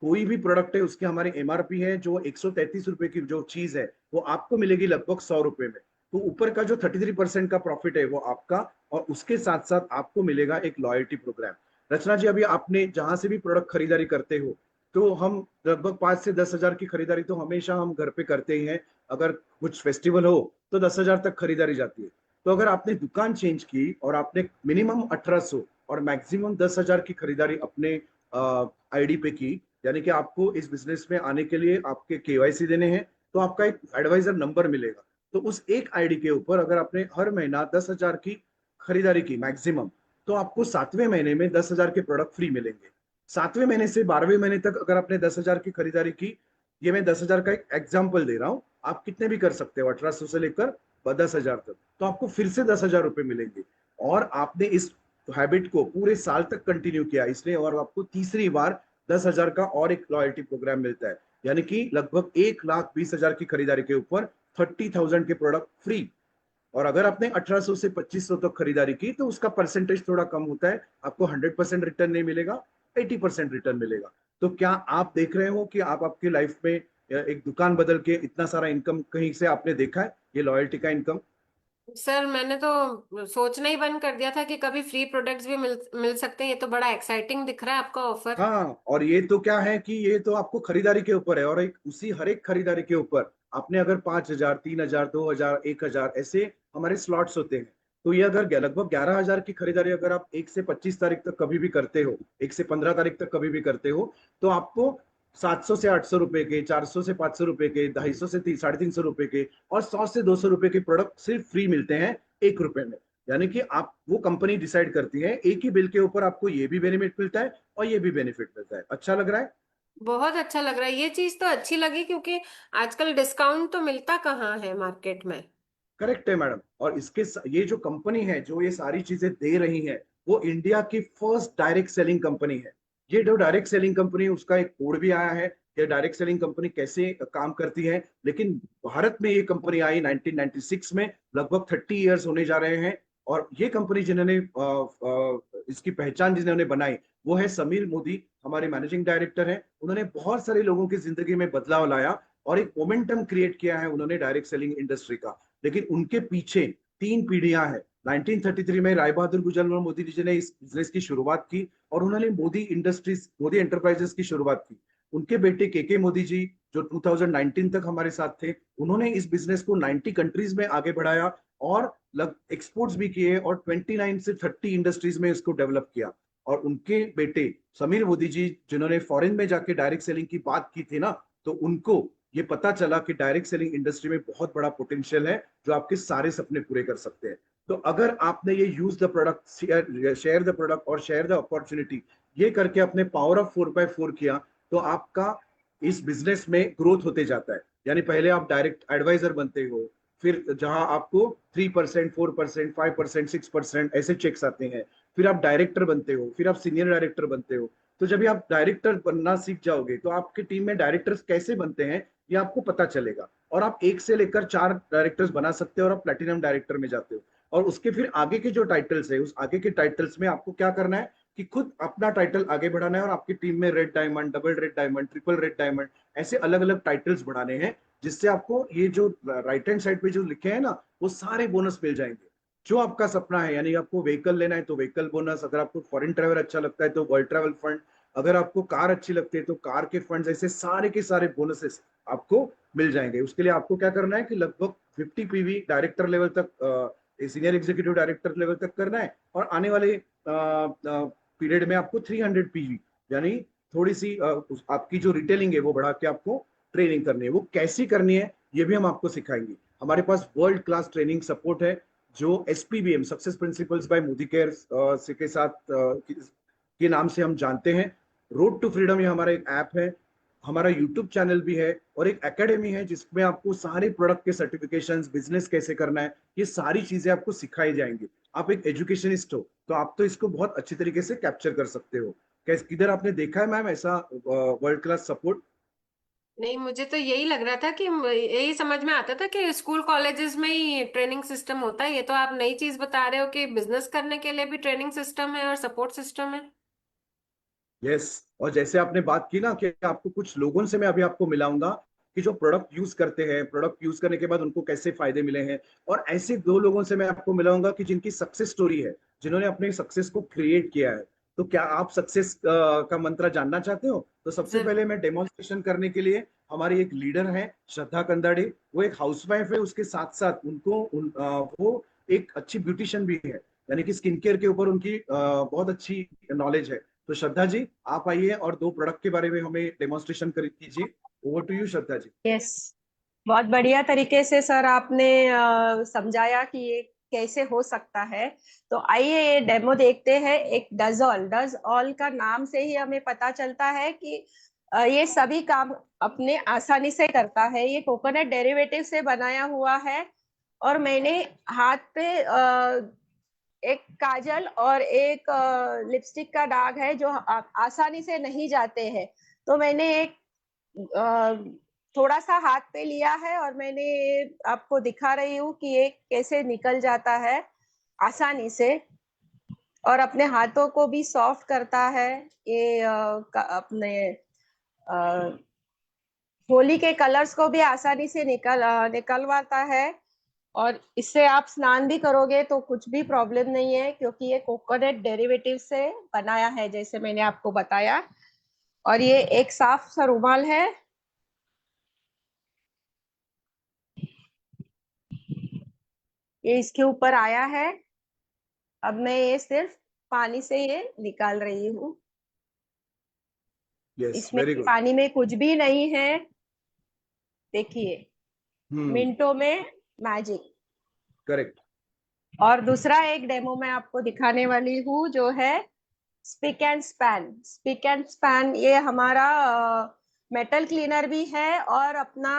कोई भी प्रोडक्ट है उसके हमारे एमआरपी है जो 133 रुपए की जो चीज है वो आपको मिलेगी लगभग 100 रुपए में। तो ऊपर का जो 33% का प्रॉफिट है वो आपका, और उसके साथ साथ आपको मिलेगा एक लॉयल्टी प्रोग्राम। रचना जी, अभी आपने जहां से भी प्रोडक्ट खरीदारी करते हो, तो हम लगभग 5 से 10 हजार की खरीदारी तो हमेशा हम घर पे करते ही हैं। अगर कुछ फेस्टिवल हो तो 10,000 तक खरीदारी जाती है। तो अगर आपने दुकान चेंज की और आपने मिनिमम 1,800 और मैक्सिमम 10,000 की खरीदारी अपने आईडी पे की, यानी कि आपको इस बिजनेस में आने के लिए आपके केवाईसी देने हैं, तो आपका एक एडवाइजर नंबर मिलेगा। तो उस एक आईडी के ऊपर अगर आपने हर महीना 10,000 की खरीदारी की मैक्सिमम, तो आपको 7वें महीने में 10,000 के प्रोडक्ट फ्री मिलेंगे। 7वें महीने से 12वें महीने तक अगर आपने 10,000 की खरीदारी की, ये मैं 10,000 का एक एग्जाम्पल दे रहा हूँ, आप कितने भी कर सकते हो 1,800 से लेकर 10,000 तक, तो आपको फिर से 10,000 रुपए मिलेंगे। और आपने इस हैबिट को पूरे साल तक कंटिन्यू किया इसलिए, और आपको तीसरी बार 10,000 का और एक लॉयल्टी प्रोग्राम मिलता है, यानी कि लगभग 1,20,000 की खरीदारी के ऊपर 30,000 के प्रोडक्ट फ्री। और अगर आपने 1,800 से 2,500 तक खरीदारी की तो उसका परसेंटेज थोड़ा कम होता है, आपको 100% रिटर्न नहीं मिलेगा, 80% रिटर्न मिलेगा। तो क्या आप देख रहे हो कि आप आपकी लाइफ में एक दुकान बदल के इतना सारा इनकम कहीं से आपने देखा है, ये लॉयल्टी का इनकम? सर मैंने तो सोचना ही बंद कर दिया था कि कभी फ्री प्रोडक्ट्स भी मिल मिल सकते हैं। ये तो बड़ा एक्साइटिंग दिख रहा है आपका ऑफर। हाँ, और ये तो क्या है कि ये तो आपको खरीदारी के ऊपर है, और एक उसी हर एक खरीदारी के ऊपर आपने अगर 5,000, 3,000, 2,000, 1,000 ऐसे हमारे स्लॉट्स होते हैं। तो ये अगर लगभग 11,000 की खरीदारी अगर आप 1 से 25 तारीख तक कभी भी करते हो, 1 से 15 तारीख तक कभी भी करते हो, तो आपको 700 से 800 रुपए के, 400 से 500 रुपए के, 250 से 350 रुपए के और 100 से 200 रुपए के प्रोडक्ट सिर्फ फ्री मिलते हैं 1 रुपए में। यानी कि आप, वो कंपनी डिसाइड करती है, एक ही बिल के ऊपर आपको ये भी बेनिफिट मिलता है और ये भी बेनिफिट मिलता है। अच्छा लग रहा है? बहुत अच्छा लग रहा है, ये चीज तो अच्छी लगी क्योंकि आजकल डिस्काउंट तो मिलता कहाँ है मार्केट में। करेक्ट है मैडम। और ये जो कंपनी है जो ये सारी चीजें दे रही है, वो इंडिया की फर्स्ट डायरेक्ट सेलिंग कंपनी है। ये जो डायरेक्ट सेलिंग कंपनी, उसका एक कोड भी आया है, ये डायरेक्ट सेलिंग कंपनी कैसे काम करती है। लेकिन भारत में ये कंपनी आई 1996 में, लगभग 30 इयर्स होने जा रहे हैं। और ये कंपनी जिन्होंने इसकी पहचान जिन्होंने बनाई वो है समीर मोदी, हमारे मैनेजिंग डायरेक्टर हैं। उन्होंने बहुत सारे लोगों की जिंदगी में बदलाव लाया और एक मोमेंटम क्रिएट किया है उन्होंने डायरेक्ट सेलिंग इंडस्ट्री का। लेकिन उनके पीछे 3 पीढ़ियां हैं। 1933 में राय बहादुर गुजराल मोदी जी ने इस बिजनेस की शुरुआत की और उन्होंने मोदी इंडस्ट्रीज, मोदी एंटरप्राइजेस की शुरुआत की। उनके बेटे के मोदी जी जो 2019 तक हमारे साथ थे, उन्होंने इस बिजनेस को 90 कंट्रीज में आगे बढ़ाया और एक्सपोर्ट्स भी किए और 29 से 30 इंडस्ट्रीज में इसको डेवलप किया। और उनके बेटे समीर मोदी जी जिन्होंने फॉरेन में जाके डायरेक्ट सेलिंग की बात की थी ना, तो उनको ये पता चला कि डायरेक्ट सेलिंग इंडस्ट्री में बहुत बड़ा पोटेंशियल है जो आपके सारे सपने पूरे कर सकते हैं। तो अगर आपने ये use the product, share the product और शेयर द अपॉर्चुनिटी, ये करके अपने पावर ऑफ 4x4 किया, तो आपका इस बिजनेस में ग्रोथ होते जाता है। यानी पहले आप डायरेक्ट एडवाइजर बनते हो, फिर जहां आपको 3%, 4%, 5%, 6% ऐसे चेक्स आते हैं। फिर आप डायरेक्टर बनते हो, फिर आप सीनियर डायरेक्टर बनते हो। तो जब भी आप डायरेक्टर बनना सीख जाओगे तो आपकी टीम में डायरेक्टर्स कैसे बनते हैं ये आपको पता चलेगा, और आप 1 से लेकर 4 डायरेक्टर्स बना सकते हो और आप प्लेटिनम डायरेक्टर में जाते हो। और उसके फिर आगे के जो टाइटल्स है, उस आगे के टाइटल्स में आपको क्या करना है कि खुद अपना टाइटल आगे बढ़ाना है, और आपकी टीम में red diamond, double red diamond, triple red diamond ऐसे अलग अलग टाइटल्स बढ़ाने हैं, जिससे आपको ये जो राइट हैंड साइड पे जो लिखे हैं ना, वो सारे बोनस मिल जाएंगे। जो आपका सपना है, यानी आपको व्हीकल लेना है तो व्हीकल बोनस, अगर आपको फॉरेन ट्रैवल अच्छा लगता है तो वर्ल्ड ट्रैवल फंड, अगर आपको कार अच्छी लगती है तो कार के फंड्स, ऐसे सारे के सारे बोनसेस आपको मिल जाएंगे। उसके लिए आपको क्या करना है कि लगभग 50 पीवी डायरेक्टर लेवल तक, सीनियर एग्जीक्यूटिव डायरेक्टर लेवल तक करना है, और आने वाले पीरियड में आपको 300 पीवी, यानी थोड़ी सी आपकी जो रिटेलिंग है वो बढ़ा के आपको ट्रेनिंग करनी है। वो कैसी करनी है ये भी हम आपको सिखाएंगे। हमारे पास वर्ल्ड क्लास ट्रेनिंग सपोर्ट है, जो SPBM, success principles by Modi Care के साथ के नाम से हम जानते हैं। रोड टू फ्रीडम ये हमारा एक ऐप है, हमारा यूट्यूब चैनल भी है, और एक एकेडमी है जिसमें आपको सारे प्रोडक्ट के सर्टिफिकेशंस, बिजनेस कैसे करना है, ये सारी चीजें आपको सिखाई जाएंगी। आप एक एजुकेशनिस्ट हो तो आप तो इसको बहुत अच्छी तरीके से कैप्चर कर सकते हो। किधर आपने देखा है मैम ऐसा वर्ल्ड क्लास सपोर्ट? नहीं, मुझे तो यही लग रहा था कि यही समझ में आता था कि स्कूल कॉलेजेस में ही ट्रेनिंग सिस्टम होता है। ये तो आप नई चीज बता रहे हो कि बिजनेस करने के लिए भी ट्रेनिंग सिस्टम है और सपोर्ट सिस्टम है। यस। और जैसे आपने बात की ना कि आपको कुछ लोगों से मैं अभी आपको मिलाऊंगा कि जो प्रोडक्ट यूज करते हैं, प्रोडक्ट यूज करने के बाद उनको कैसे फायदे मिले हैं, और ऐसे 2 लोगों से मैं आपको मिलाऊंगा कि जिनकी सक्सेस स्टोरी है, जिन्होंने अपने सक्सेस को क्रिएट किया है। तो क्या आप सक्सेस का मंत्र जानना चाहते हो? तो सबसे जरूर। पहले मैं डेमोन्स्ट्रेशन करने के लिए, हमारी एक लीडर है श्रद्धा कंदाड़े, वो एक हाउसवाइफ है, उसके साथ साथ वो एक अच्छी ब्यूटिशियन भी है, यानी कि स्किन केयर के ऊपर उनकी बहुत अच्छी नॉलेज है। तो श्रद्धा जी, आप आइए और 2 प्रोडक्ट के बारे में हमें डेमोन्स्ट्रेशन कर कीजिए। Over to you Shraddha ji. Yes, बहुत बढ़िया तरीके से सर आपने समझाया कि ये कैसे हो सकता है। तो आइए ये डेमो देखते हैं। एक डज ऑल का नाम से ही हमें पता चलता है कि ये सभी काम अपने आसानी से करता है। ये कोकोनट डेरिवेटिव से बनाया हुआ है, और मैंने हाथ पे एक काजल और एक लिपस्टिक का दाग है जो आसानी से नहीं जाते हैं। तो मैंने एक थोड़ा सा हाथ पे लिया है और मैंने आपको दिखा रही हूँ कि ये कैसे निकल जाता है आसानी से, और अपने हाथों को भी सॉफ्ट करता है। ये अपने होली के कलर्स को भी आसानी से निकलवाता है, और इससे आप स्नान भी करोगे तो कुछ भी प्रॉब्लम नहीं है, क्योंकि ये कोकोनट डेरिवेटिव से बनाया है जैसे मैंने आपको बताया। और ये एक साफ सा रुमाल है। ये इसके ऊपर आया है। अब मैं ये सिर्फ पानी से ये निकाल रही हूँ। यस, इसमें वेरी गुड। पानी में कुछ भी नहीं है। देखिए, मिनटों में मैजिक। करेक्ट। और दूसरा एक डेमो मैं आपको दिखाने वाली हूँ जो है spick and span. Spick and span ये हमारा मेटल क्लीनर भी है, और अपना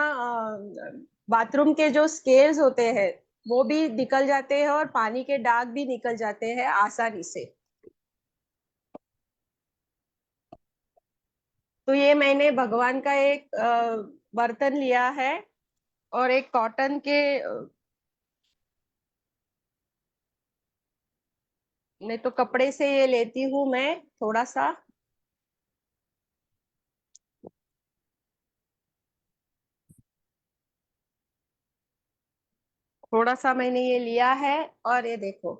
बाथरूम के जो स्केल्स होते हैं वो भी निकल जाते हैं, और पानी के दाग भी निकल जाते हैं आसानी से। तो ये मैंने भगवान का एक बर्तन लिया है, और एक कॉटन के नहीं तो कपड़े से ये लेती हूँ मैं थोड़ा सा। थोड़ा सा मैंने ये लिया है, और ये देखो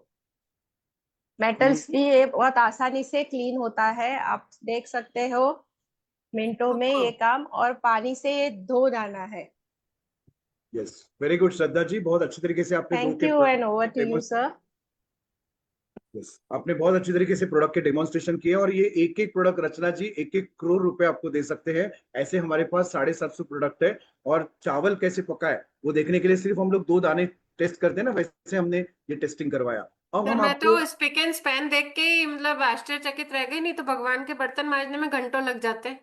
मेटल्स भी ये बहुत आसानी से क्लीन होता है। आप देख सकते हो मिनटों में ये काम, और पानी से ये धो जाना है। Yes, very good Shraddha ji, बहुत अच्छी तरीके से आपने thank you, and over to you sir. Yes, आपने बहुत अच्छी तरीके से प्रोडक्ट के डेमोन्स्ट्रेशन किए, और ये एक एक प्रोडक्ट रचना जी 1-1 करोड़ रुपए आपको दे सकते हैं। ऐसे हमारे पास 750 प्रोडक्ट है। और चावल कैसे पका है वो देखने के लिए सिर्फ हम लोग 2 दाने टेस्ट करते हैं ना, वैसे हमने ये टेस्टिंग करवाया। अब सर, हम मैं आपको तो स्पिक एंड स्पैन देख के ही मतलब आश्चर्यचकित रह गई। नहीं तो भगवान के बर्तन मांजने में घंटों लग जाते।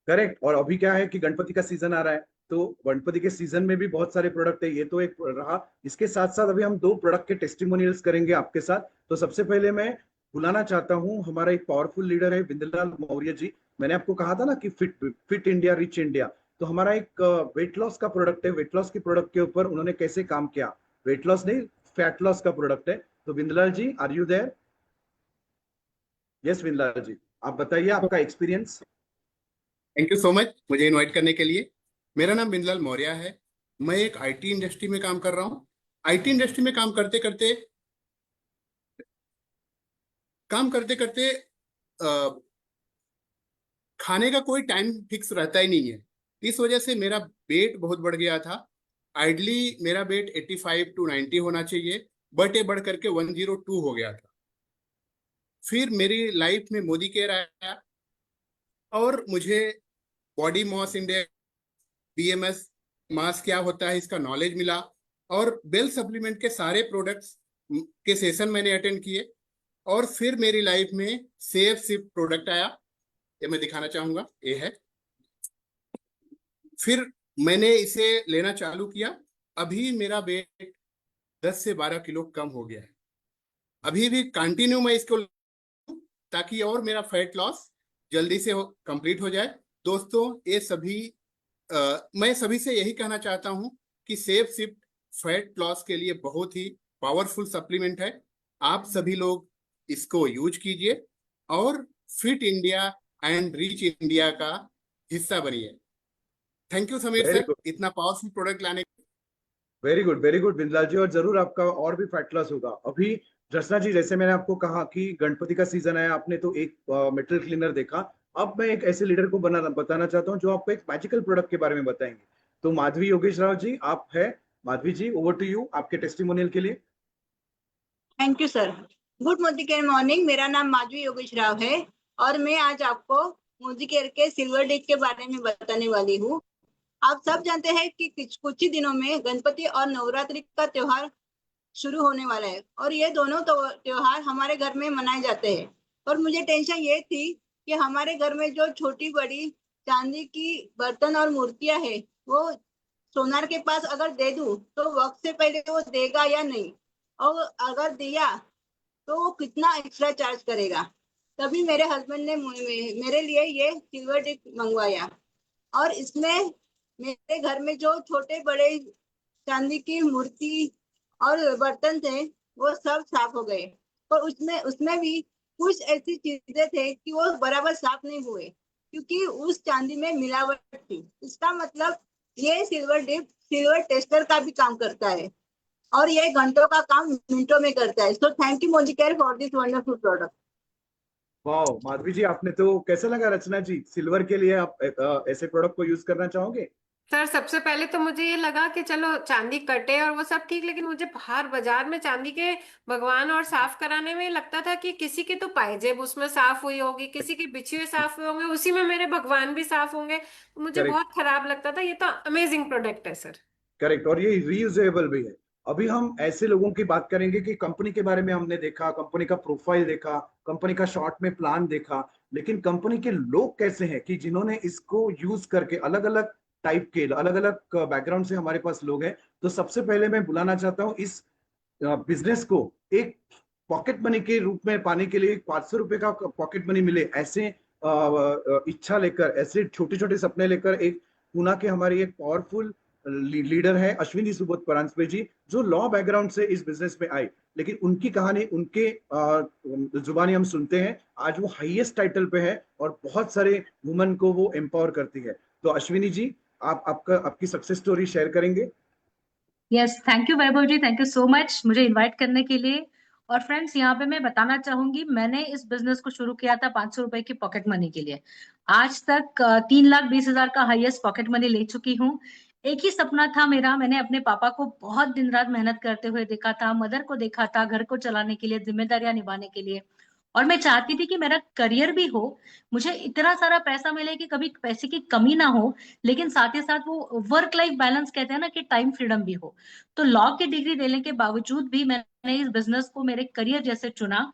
करेक्ट। और अभी क्या है कि गणपति का सीजन आ रहा है, तो गणपति के सीजन में भी बहुत सारे प्रोडक्ट है, ये तो एक रहा। इसके साथ साथ अभी हम 2 प्रोडक्ट के टेस्टिमोनियल्स करेंगे आपके साथ। तो सबसे पहले मैं बुलाना चाहता हूँ, हमारा एक पावरफुल लीडर है बिंदलाल मौर्य जी। मैंने आपको कहा था ना कि फिट इंडिया रिच इंडिया, तो हमारा एक वेट लॉस का प्रोडक्ट है। वेट लॉस के प्रोडक्ट के ऊपर उन्होंने कैसे काम किया, वेट लॉस नहीं फैट लॉस का प्रोडक्ट है। तो बिंदलाल जी, आर यू देयर? यस बिंदलाल जी, आप बताइए आपका experience. Thank you so much मुझे इनवाइट करने के लिए। मेरा नाम बिंदलाल मौर्य है। मैं एक आईटी इंडस्ट्री में काम कर रहा हूँ। आईटी इंडस्ट्री में काम करते करते खाने का कोई टाइम फिक्स रहता ही नहीं है। इस वजह से मेरा वेट बहुत बढ़ गया था। आइडली मेरा वेट 85 to 90 होना चाहिए, बट ये बढ़ करके 102 हो गया था। फिर मेरी लाइफ में मोदी केयर आया और मुझे बॉडी मास इंडेक्स, बीएमएस मास क्या होता है इसका नॉलेज मिला, और बेल सप्लीमेंट के सारे प्रोडक्ट्स के सेशन मैंने अटेंड किए। और फिर मेरी लाइफ में सेफ सिप प्रोडक्ट आया, ये मैं दिखाना चाहूंगा, ये है। फिर मैंने इसे लेना चालू किया। अभी मेरा वेट 10 से 12 किलो कम हो गया है। अभी भी कंटिन्यू मैं इसको ताकि और मेरा फैट लॉस जल्दी से कंप्लीट हो जाए। दोस्तों ये सभी मैं सभी से यही कहना चाहता हूं कि सेफ सिप फैट लॉस के लिए बहुत ही पावरफुल सप्लीमेंट है। आप सभी लोग इसको यूज कीजिए और fit India and rich India का हिस्सा बनिए। Thank you Sameer very sir, good, इतना पावरफुल प्रोडक्ट लाने। वेरी गुड बिंदलाल जी, और जरूर आपका और भी फैट लॉस होगा। अभी रचना जी, जैसे मैंने आपको कहा कि गणपति का सीजन है, आपने तो एक मेटल क्लीनर देखा। अब मैं एक ऐसे लीडर को बताना चाहता हूँ जो आपको एक मैजिकल प्रोडक्ट के बारे में बताएंगे। तो माधवी योगेश राव जी, आप है। माधवी जी, ओवर टू यू आपके टेस्टिमोनियल के लिए। Thank you sir. Good Modi care morning. मेरा नाम माधवी योगेश राव है और मैं आज आपको मोदी केयर के सिल्वर डे के बारे में बताने वाली हूँ। आप सब जानते हैं कि कुछ ही दिनों में गणपति और नवरात्रि का त्योहार शुरू होने वाला है और ये दोनों त्योहार हमारे घर में मनाए जाते हैं। और मुझे टेंशन ये थी कि हमारे घर में जो छोटी बड़ी चांदी की बर्तन और मूर्तियां है वो सोनार के पास अगर दे दूं तो वक्त से पहले वो देगा या नहीं, और अगर दिया तो वो कितना एक्स्ट्रा चार्ज करेगा। तभी मेरे हस्बैंड ने मेरे लिए ये सिल्वर डिश मंगवाया और इसमें मेरे घर में जो छोटे बड़े चांदी की मूर्ति और बर्तन थे वो सब साफ हो गए, और उसमें भी कुछ ऐसी चीजें थे कि वो बराबर साफ नहीं हुए क्योंकि उस चांदी में मिलावट थी। इसका मतलब ये सिल्वर डिप सिल्वर टेस्टर का भी काम करता है और ये घंटों का काम मिनटों में करता है। So thank you Modi care for this wonderful product. वाह माधवी जी, आपने तो कैसा लगा रचना जी, सिल्वर के लिए आप ऐसे प्रोडक्ट को यूज करना चाहोगे? सर सबसे पहले तो मुझे ये लगा कि चलो चांदी कटे और वो सब ठीक, लेकिन मुझे बाहर बाजार में चांदी के भगवान और साफ कराने में लगता था कि किसी की तो पायजेब उसमें साफ हुई होगी, किसी के बिछुए साफ हुए होंगे, उसी में मेरे भगवान भी साफ होंगे। मुझे करेक्ट, बहुत खराब लगता था। ये तो अमेजिंग प्रोडक्ट है सर। करेक्ट, और ये रीयूजेबल भी है। अभी हम ऐसे लोगों की बात करेंगे कि कंपनी के बारे में हमने देखा, कंपनी का प्रोफाइल देखा, कंपनी का शॉर्ट में प्लान देखा, लेकिन कंपनी के लोग कैसे हैं कि जिन्होंने इसको यूज करके अलग अलग टाइप के अलग अलग बैकग्राउंड से हमारे पास लोग हैं। तो सबसे पहले मैं बुलाना चाहता हूँ इस बिजनेस को एक पॉकेट मनी के रूप में पाने के लिए, 500 रुपए का पॉकेट मनी मिले ऐसे इच्छा लेकर, ऐसे छोटे छोटे सपने लेकर एक पूना के हमारी एक पावरफुल लीडर है अश्विनी सुबोध परांजपे जी, जो लॉ बैकग्राउंड से इस बिजनेस में आए, लेकिन उनकी कहानी उनके जुबानी हम सुनते हैं। आज वो हाईएस्ट टाइटल पे है और बहुत सारे वुमेन को वो एम्पावर करती है। तो अश्विनी जी, आप आपकी सक्सेस स्टोरी शेयर करेंगे? Yes, thank you Vaibhav ji, thank you so much मुझे इनवाइट करने के लिए। और फ्रेंड्स, यहाँ पे मैं बताना चाहूंगी, मैंने इस बिजनेस को शुरू किया था 500 रुपए की पॉकेट मनी के लिए। आज तक 3,20,000 का हाईएस्ट पॉकेट मनी ले चुकी हूँ। एक ही सपना था मेरा, मैंने अपने पापा को बहुत दिन रात मेहनत करते हुए देखा था, मदर को देखा था घर को चलाने के लिए, जिम्मेदारियां निभाने के लिए, और मैं चाहती थी कि मेरा करियर भी हो, मुझे इतना सारा पैसा मिले कि कभी पैसे की कमी ना हो, लेकिन साथ ही साथ वो वर्क लाइफ बैलेंस कहते हैं ना कि टाइम फ्रीडम भी हो। तो लॉ की डिग्री देने के बावजूद भी मैंने इस बिजनेस को मेरे करियर जैसे चुना।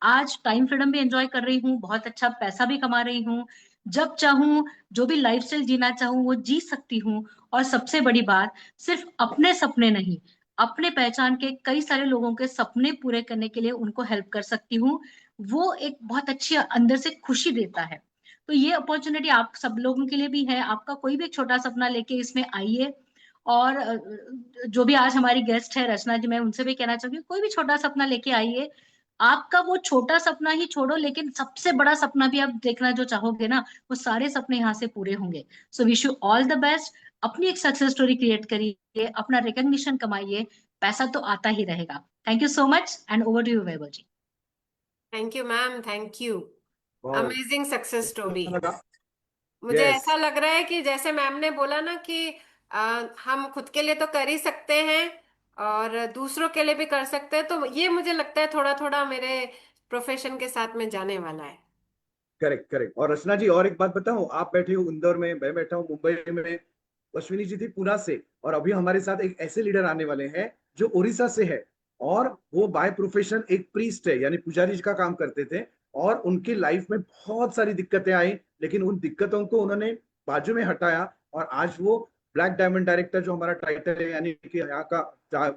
आज टाइम फ्रीडम भी एंजॉय कर रही हूँ, बहुत अच्छा पैसा भी कमा रही हूँ, जब चाहूँ जो भी लाइफस्टाइल जीना चाहूँ वो जी सकती हूँ। और सबसे बड़ी बात, सिर्फ अपने सपने नहीं, अपने पहचान के कई सारे लोगों के सपने पूरे करने के लिए उनको हेल्प कर सकती हूँ। वो एक बहुत अच्छी अंदर से खुशी देता है। तो ये अपॉर्चुनिटी आप सब लोगों के लिए भी है। आपका कोई भी एक छोटा सपना लेके इसमें आइए। और जो भी आज हमारी गेस्ट है रचना जी, मैं उनसे भी कहना चाहूंगी, कोई भी छोटा सपना लेके आइए। आपका वो छोटा सपना ही छोड़ो, लेकिन सबसे बड़ा सपना भी आप देखना जो चाहोगे ना, वो सारे सपने यहाँ से पूरे होंगे। So wish you all the best. अपनी एक सक्सेस स्टोरी क्रिएट करिए, अपना रिकॉग्निशन कमाइए, पैसा तो आता ही रहेगा। Thank you so much and over to you Vaibhav ji. Thank you ma'am, thank you. बहुत अमेजिंग सक्सेस स्टोरी। अच्छा लगा। मुझे यस, ऐसा लग रहा है कि जैसे मैम ने बोला ना कि हम खुद के लिए तो कर ही सकते हैं और दूसरों के लिए भी कर सकते हैं, तो ये मुझे लगता है थोड़ा थोड़ा मेरे प्रोफेशन के साथ में जाने वाला है। Correct correct. और रचना जी, और एक बात बताऊं, आप बैठे हो इंदौर में, मैं बैठा हूँ मुंबई में, अश्विनी जी थी पुणे से, और अभी हमारे साथ एक ऐसे लीडर आने वाले हैं जो उड़ीसा से है, और वो बाय प्रोफेशन एक प्रीस्ट है, यानी पुजारी जी का काम करते थे। और उनकी लाइफ में बहुत सारी दिक्कतें आई, लेकिन उन दिक्कतों को उन्होंने बाजू में हटाया, और आज वो ब्लैक डायमंड डायरेक्टर, जो हमारा टाइटल है, यानी कि यहाँ का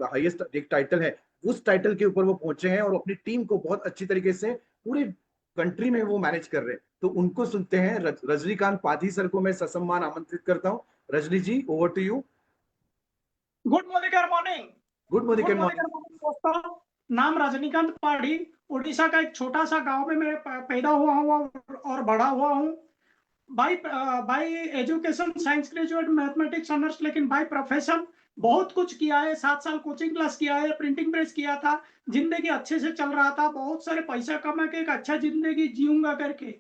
हाईएस्ट एक टाइटल है, उस टाइटल के ऊपर वो पहुंचे हैं, और अपनी टीम को बहुत अच्छी तरीके से पूरे कंट्री में वो मैनेज कर रहे हैं। तो उनको सुनते हैं। रजनीकांत पाधी सर को मैं ससम्मान आमंत्रित करता हूँ। Rajni ji, over to you. Good morning. Good morning. दोस्तों, नाम रजनीकांत पाड़ी, उड़ीसा का एक छोटा सा गांव में मैं पैदा हुआ हूँ और बड़ा हुआ हूँ। By education science graduate, mathematics honours, लेकिन बाई प्रोफेशन बहुत कुछ किया है। 7 साल कोचिंग क्लास किया है, प्रिंटिंग प्रेस किया था, जिंदगी अच्छे से चल रहा था, बहुत सारे पैसा कमा के एक अच्छा जिंदगी जीऊंगा करके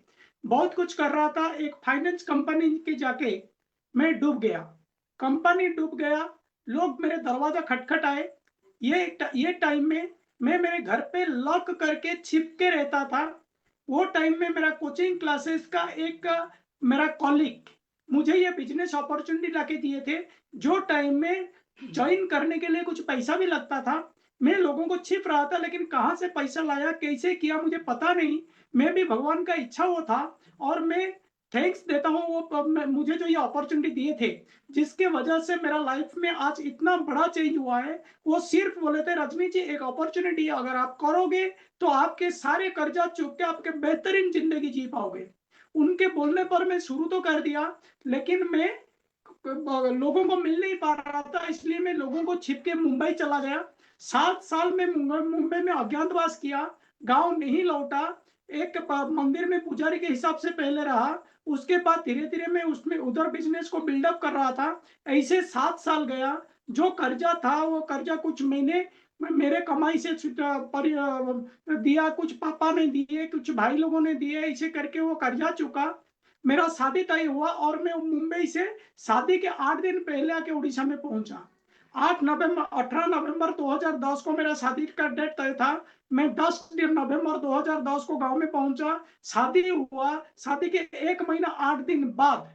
बहुत कुछ कर रहा था। एक फाइनेंस कंपनी के जाके मैं डूब गया, कंपनी डूब गया, लोग मेरे दरवाजा खटखटाए। ये टाइम में मैं मेरे घर पे लॉक करके छिप के रहता था। वो टाइम में मेरा कोचिंग क्लासेस का एक मेरा कॉलीग मुझे ये बिजनेस अपॉर्चुनिटी लाके दिए थे, जो टाइम में ज्वाइन करने के लिए कुछ पैसा भी लगता था। मैं लोगों को छिप रहा था, लेकिन कहाँ से पैसा लाया, कैसे किया, मुझे पता नहीं। मैं भी भगवान का इच्छा वो था, और मैं थैंक्स देता हूँ वो मुझे जो ये अपॉर्चुनिटी दिए थे, जिसके वजह से मेरा लाइफ में आज इतना बड़ा चेंज हुआ है। वो सिर्फ बोले थे, रजनी जी एक अपॉर्चुनिटी है, अगर आप करोगे तो आपके सारे कर्जा चुक के आपके बेहतरीन जिंदगी जी पाओगे। उनके बोलने पर मैं शुरू तो कर दिया, लेकिन मैं लोगों को मिल नहीं पा रहा था, इसलिए मैं लोगों को छिप के मुंबई चला गया। 7 साल में मुंबई में अज्ञातवास किया, गांव नहीं लौटा। एक मंदिर में पुजारी के हिसाब से पहले रहा, उसके बाद धीरे धीरे मैं उसमें उधर बिजनेस को बिल्डअप कर रहा था। ऐसे 7 साल गया। जो कर्जा था वो कर्जा कुछ महीने मेरे कमाई से दिया, कुछ पापा ने दिए, कुछ भाई लोगों ने दिए, ऐसे करके वो कर्जा चुका। मेरा शादी तय हुआ और मैं मुंबई से शादी के 8 दिन पहले आके उड़ीसा में पहुंचा। 18 नवंबर 2010 को मेरा शादी का डेट तय था। मैं 10 नवंबर 2010 को गांव में पहुंचा, शादी हुआ। शादी के 1 महीना 8 दिन बाद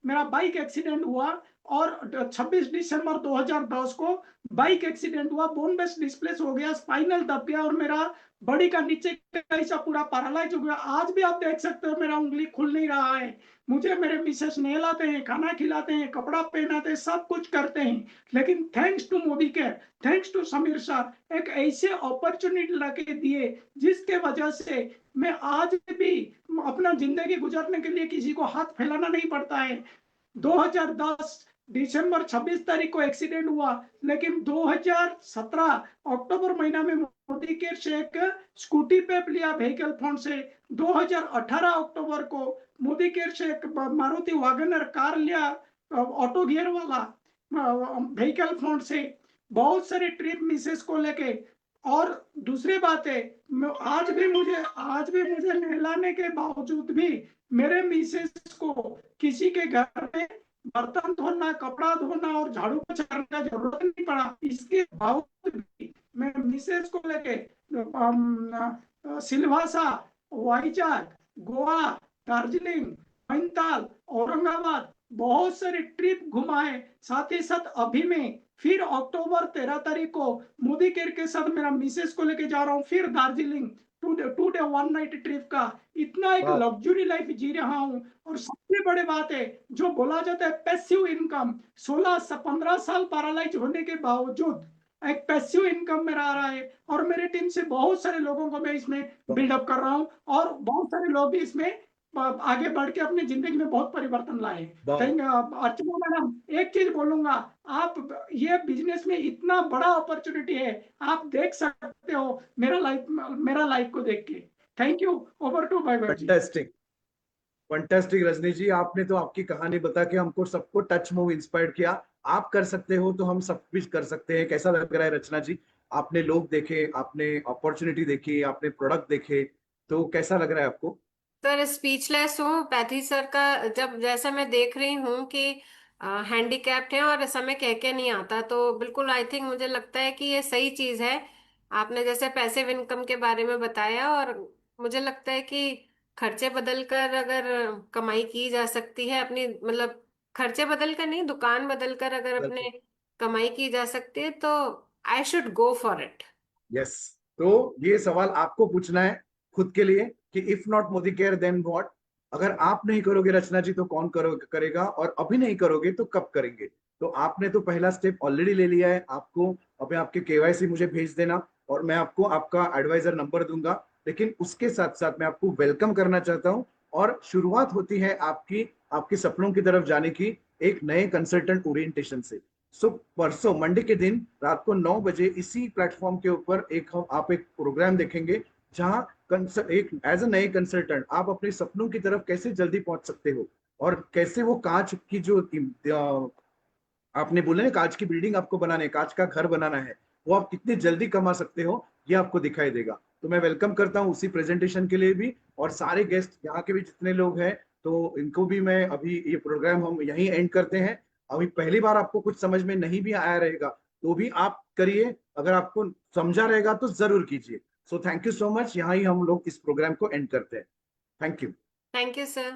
मेरा बाइक एक्सीडेंट हुआ, और 26 दिसंबर 2010 को बाइक एक्सीडेंट हुआ, बोनलेस डिस्प्लेस हो गया, स्पाइनल दब गया, और मेरा बॉडी का नीचे का हिस्सा पूरा पैरालाइज हो गया। आज भी आप देख सकते हो मेरा उंगली खुल नहीं रहा है। मुझे मेरे मिसेस नहलाते हैं, खाना खिलाते हैं, कपड़ा पहनाते हैं, सब कुछ करते हैं, लेकिन thanks to Modi Care, thanks to Sameer sir, एक ऐसे अपॉर्चुनिटी लाके दिए जिसके वजह से मैं आज भी अपना जिंदगी गुजारने के लिए किसी को हाथ फैलाना नहीं पड़ता है। 2010 दिसंबर 26 तारीख को एक्सीडेंट हुआ, लेकिन 2017 अक्टूबर महीना में मोदी केयर से एक स्कूटी पे लिया व्हीकल फंड से। 2018 अक्टूबर को मोदी केयर से एक मारुति वैगनर कार लिया, ऑटो गियर वाला, व्हीकल फंड से। बहुत सारे ट्रिप मिसेस को लेके। और दूसरी बात है, आज भी मुझे नहलाने के बावजूद भी मेरे मिसेस को किसी के घर में बर्तन धोना, कपड़ा धोना और झाड़ू पोछा करने का जरूरत नहीं पड़ा। इसके बावजूद भी मैं मिसेस को लेके सिलवासा, वाईजाग, गोवा, दार्जिलिंग, नैनीताल, औरंगाबाद बहुत सारे ट्रिप घुमाए। साथ ही साथ अभी में फिर अक्टूबर 13 तारीख को मोदी केयर के साथ मेरा मिसेस को लेके जा रहा हूँ, फिर दार्जिलिंग 2 डे 1 नाइट ट्रिप का। इतना एक वाह। लग्जरी लाइफ जी रहा हूँ। और सबसे बड़ी बात है, जो बोला जाता है पैसिव इनकम, 15 साल पैरालाइज होने के बावजूद एक पैसिव इनकम मेरा आ रहा है। और मेरे टीम से बहुत सारे लोगों को मैं इसमें बिल्डअप कर रहा हूँ, और बहुत सारे लोग भी इसमें आगे बढ़ के अपनी जिंदगी में बहुत परिवर्तन लाए। वाह। अर्चना मैडम, एक चीज बोलूंगा, आप ये बिजनेस में इतना बड़ा अपॉर्चुनिटी है, आप देख सकते हो मेरा लाइफ को देख के। Thank you. Over to Vaibhav ji. Fantastic, fantastic Rajni ji, आपने तो आपकी कहानी बता के हमको सबको टच मूव इंस्पायर किया। आप कर सकते हो तो हम सब कुछ कर सकते हैं। कैसा लग रहा है रचना जी? आपने लोग देखे, आपने अपॉर्चुनिटी देखी, आपने प्रोडक्ट देखे, तो कैसा लग रहा है आपको? सर स्पीचलेस हूँ पैथी सर का, जब जैसा मैं देख रही हूँ कि हैंडीकैप्ड है और समय कह के नहीं आता, तो बिल्कुल आई थिंक मुझे लगता है कि ये सही चीज़ है। आपने जैसे पैसिव इनकम के बारे में बताया, और मुझे लगता है कि खर्चे बदल कर अगर कमाई की जा सकती है अपनी, मतलब खर्चे बदल कर नहीं, दुकान बदल कर अगर अपने कमाई की जा सकती है, तो I should go for it. Yes, तो ये सवाल आपको पूछना है खुद के लिए कि if not Modi Care then what. अगर आप नहीं करोगे रचना जी तो कौन करेगा, और अभी नहीं करोगे तो कब करेंगे? तो आपने तो पहला स्टेप ऑलरेडी ले लिया है। आपको अभी आपके केवाईसी मुझे भेज देना, और मैं आपको आपका एडवाइजर नंबर दूंगा। लेकिन उसके साथ साथ मैं आपको वेलकम करना चाहता हूं, और शुरुआत होती है आपके सपनों की तरफ जाने की एक नए कंसल्टेंट ओरिएंटेशन से। सो परसों मंडे के दिन रात को 9 बजे इसी प्लेटफॉर्म के ऊपर आप एक प्रोग्राम देखेंगे, जहां एक एज अ नए कंसल्टेंट आप अपने सपनों की तरफ कैसे जल्दी पहुंच सकते हो, और कैसे वो कांच की जो आपने बोला ना, कांच की बिल्डिंग आपको बनाने, कांच का घर बनाना है, वो आप कितनी जल्दी कमा सकते हो, ये आपको दिखाई देगा। तो मैं वेलकम करता हूँ उसी प्रेजेंटेशन के लिए भी, और सारे गेस्ट यहाँ के भी जितने लोग हैं, तो इनको भी मैं अभी, ये प्रोग्राम हम यहीं एंड करते हैं। अभी पहली बार आपको कुछ समझ में नहीं भी आया रहेगा तो भी आप करिए, अगर आपको समझा रहेगा तो जरूर कीजिए। So thank you so much, यहाँ ही हम लोग इस प्रोग्राम को एंड करते हैं। Thank you. Thank you sir.